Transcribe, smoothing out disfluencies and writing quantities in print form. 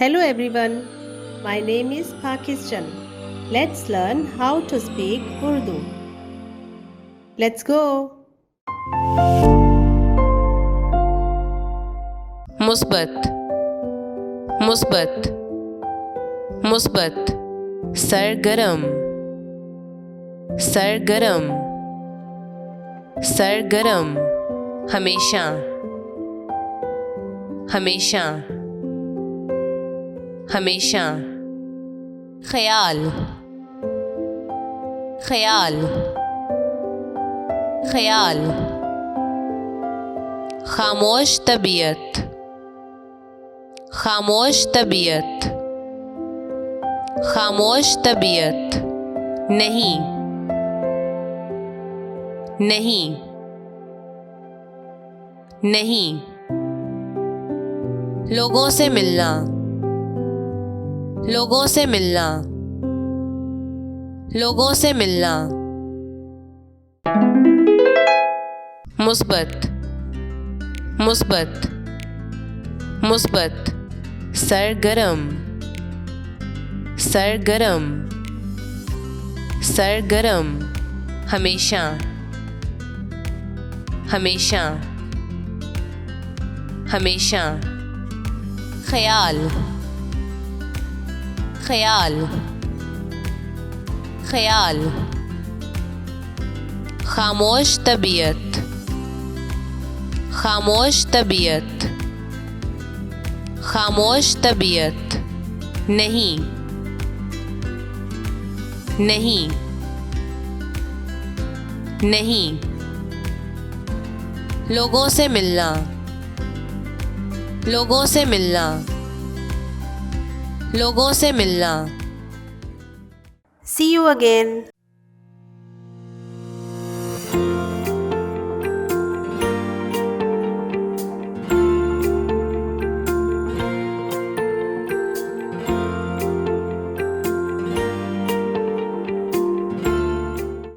Hello everyone, my name is Pakistan. Let's learn how to speak Urdu. Let's go. मुस्बत मुस्बत मुस्बत सरगरम सरगरम सरगरम हमेशा हमेशा हमेशा ख्याल ख्याल ख्याल खामोश तबीयत खामोश तबीयत खामोश तबीयत नहीं नहीं नहीं लोगों से मिलना लोगों से मिलना लोगों से मिलना मुस्बत मुस्बत मुस्बत सरगरम सरगरम सरगरम हमेशा हमेशा हमेशा ख्याल ख्याल ख्याल खामोश तबीयत खामोश तबीयत खामोश तबीयत नहीं नहीं नहीं लोगों से मिलना लोगों से मिलना लोगों से मिलना See you again.